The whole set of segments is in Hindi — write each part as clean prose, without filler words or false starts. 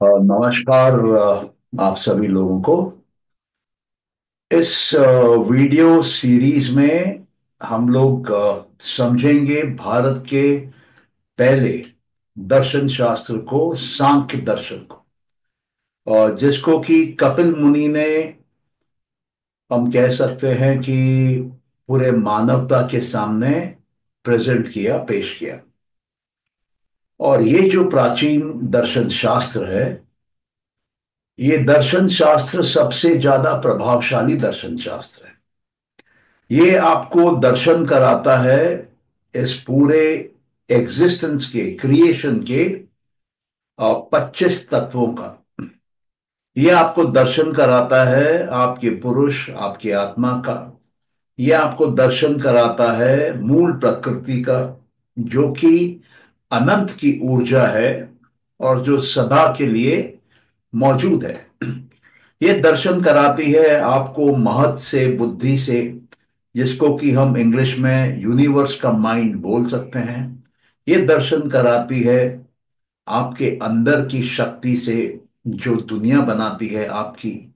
नमस्कार आप सभी लोगों को। इस वीडियो सीरीज में हम लोग समझेंगे भारत के पहले दर्शन शास्त्र को, सांख्य दर्शन को, और जिसको कि कपिल मुनि ने, हम कह सकते हैं कि पूरे मानवता के सामने प्रेजेंट किया, पेश किया। और ये जो प्राचीन दर्शन शास्त्र है, ये दर्शन शास्त्र सबसे ज्यादा प्रभावशाली दर्शन शास्त्र है। ये आपको दर्शन कराता है इस पूरे एग्जिस्टेंस के, क्रिएशन के 25 तत्वों का। ये आपको दर्शन कराता है आपके पुरुष, आपकी आत्मा का। ये आपको दर्शन कराता है मूल प्रकृति का, जो कि अनंत की ऊर्जा है और जो सदा के लिए मौजूद है। ये दर्शन कराती है आपको महत से, बुद्धि से, जिसको कि हम इंग्लिश में यूनिवर्स का माइंड बोल सकते हैं। ये दर्शन कराती है आपके अंदर की शक्ति से, जो दुनिया बनाती है आपकी,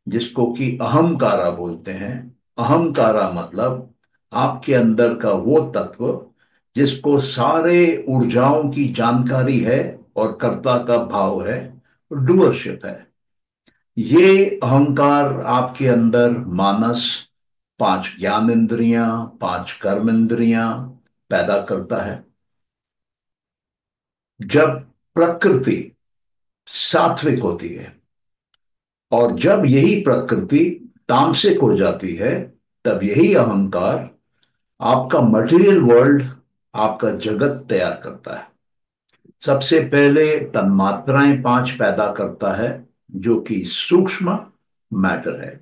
जिसको कि अहंकारा बोलते हैं। अहंकारा मतलब आपके अंदर का वो तत्व जिसको सारे ऊर्जाओं की जानकारी है और कर्ता का भाव है, डूअरशिप है। ये अहंकार आपके अंदर मानस, 5 ज्ञान इंद्रियां, 5 कर्म इंद्रियां पैदा करता है। जब प्रकृति सात्विक होती है और जब यही प्रकृति तामसिक हो जाती है, तब यही अहंकार आपका मटेरियल वर्ल्ड, आपका जगत तैयार करता है। सबसे पहले तन्मात्राएं 5 पैदा करता है, जो कि सूक्ष्म मैटर है।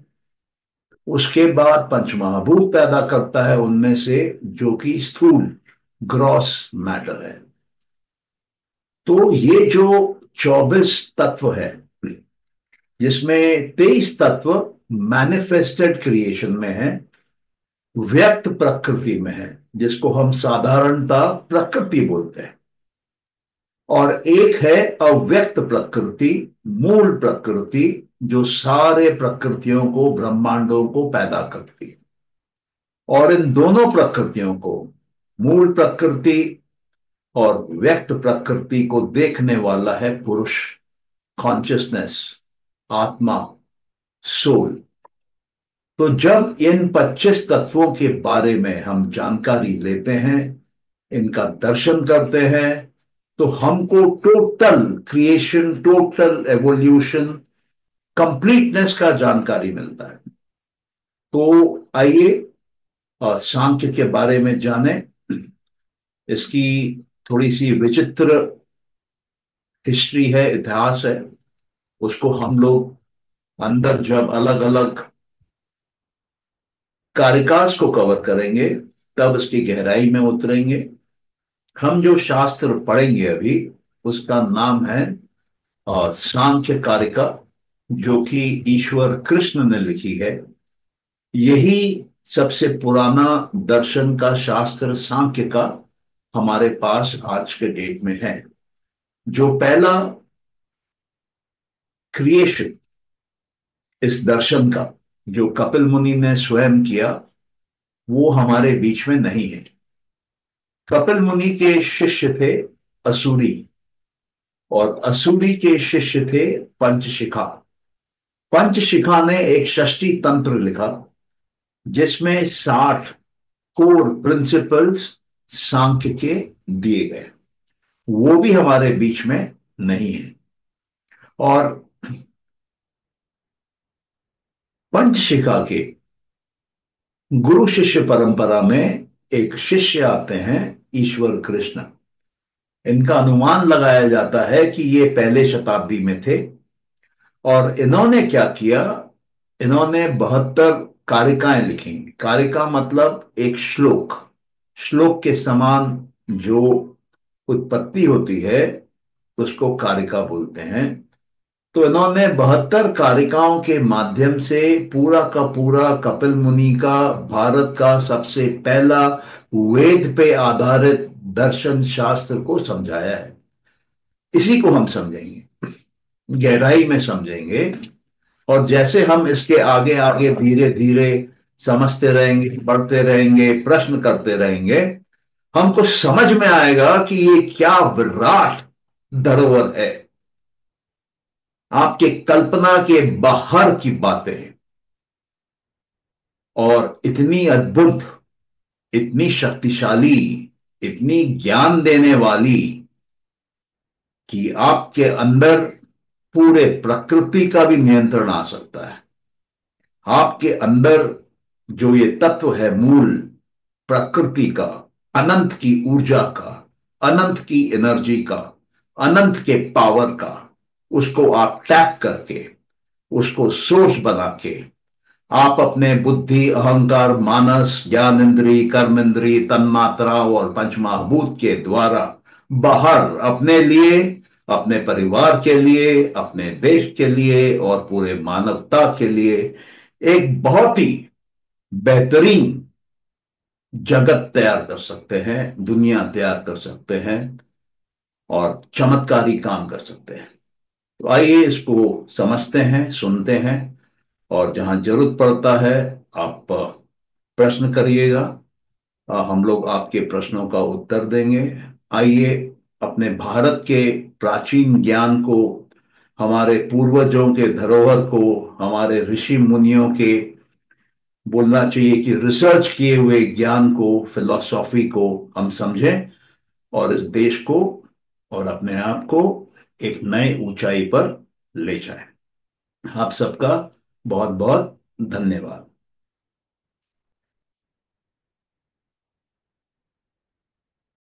उसके बाद पंचमहाभूत पैदा करता है उनमें से, जो कि स्थूल, ग्रॉस मैटर है। तो ये जो 24 तत्व है, जिसमें 23 तत्व मैनिफेस्टेड क्रिएशन में है, व्यक्त प्रकृति में है, जिसको हम साधारणतः प्रकृति बोलते हैं। और एक है अव्यक्त प्रकृति, मूल प्रकृति, जो सारे प्रकृतियों को, ब्रह्मांडों को पैदा करती है। और इन दोनों प्रकृतियों को, मूल प्रकृति और व्यक्त प्रकृति को, देखने वाला है पुरुष, कॉन्शियसनेस, आत्मा, सोल। तो जब इन 25 तत्वों के बारे में हम जानकारी लेते हैं, इनका दर्शन करते हैं, तो हमको total creation, total evolution, completeness का जानकारी मिलता है। तो आइए सांख्य के बारे में जानें। इसकी थोड़ी सी विचित्र हिस्ट्री है, इतिहास है। उसको हम लोग अंदर जब अलग अलग कारिकास को कवर करेंगे, तब इसकी गहराई में उतरेंगे। हम जो शास्त्र पढ़ेंगे अभी, उसका नाम है सांख्य कारिका, जो कि ईश्वर कृष्ण ने लिखी है। यही सबसे पुराना दर्शन का शास्त्र, सांख्य का, हमारे पास आज के डेट में है। जो पहला क्रिएशन इस दर्शन का, जो कपिल मुनि ने स्वयं किया, वो हमारे बीच में नहीं है। कपिल मुनि के शिष्य थे असुरी, और असुरी के शिष्य थे पंचशिखा। पंचशिखा ने एक षष्ठी तंत्र लिखा, जिसमें 60 कोर प्रिंसिपल्स सांख्य के दिए गए। वो भी हमारे बीच में नहीं है। और पंचशिखा के गुरु शिष्य परंपरा में एक शिष्य आते हैं, ईश्वर कृष्ण। इनका अनुमान लगाया जाता है कि ये पहले शताब्दी में थे। और इन्होंने क्या किया, इन्होंने 72 कारिकाएं लिखी। कारिका मतलब एक श्लोक, श्लोक के समान जो उत्पत्ति होती है, उसको कारिका बोलते हैं। तो इन्होंने 72 कारिकाओं के माध्यम से पूरा का पूरा कपिल मुनि का, भारत का सबसे पहला वेद पे आधारित दर्शन शास्त्र को समझाया है। इसी को हम समझेंगे। गहराई में समझेंगे, और जैसे हम इसके आगे आगे धीरे धीरे समझते रहेंगे, पढ़ते रहेंगे, प्रश्न करते रहेंगे, हमको समझ में आएगा कि ये क्या विराट धरोहर है। आपके कल्पना के बाहर की बातें हैं, और इतनी अद्भुत, इतनी शक्तिशाली, इतनी ज्ञान देने वाली, कि आपके अंदर पूरे प्रकृति का भी नियंत्रण आ सकता है। आपके अंदर जो ये तत्व है मूल प्रकृति का, अनंत की ऊर्जा का, अनंत की एनर्जी का, अनंत के पावर का, उसको आप टैप करके, उसको सोर्स बना के, आप अपने बुद्धि, अहंकार, मानस, ज्ञान इंद्री, कर्म इंद्री, तन्मात्राओं और पंचमहाभूत के द्वारा बाहर अपने लिए, अपने परिवार के लिए, अपने देश के लिए और पूरे मानवता के लिए एक बहुत ही बेहतरीन जगत तैयार कर सकते हैं, दुनिया तैयार कर सकते हैं, और चमत्कारी काम कर सकते हैं। तो आइए इसको समझते हैं, सुनते हैं, और जहां जरूरत पड़ता है आप प्रश्न करिएगा। हम लोग आपके प्रश्नों का उत्तर देंगे। आइए अपने भारत के प्राचीन ज्ञान को, हमारे पूर्वजों के धरोहर को, हमारे ऋषि मुनियों के, बोलना चाहिए कि रिसर्च किए हुए ज्ञान को, फिलॉसॉफी को हम समझें, और इस देश को और अपने आप को एक नए ऊंचाई पर ले जाएं। आप सबका बहुत बहुत धन्यवाद।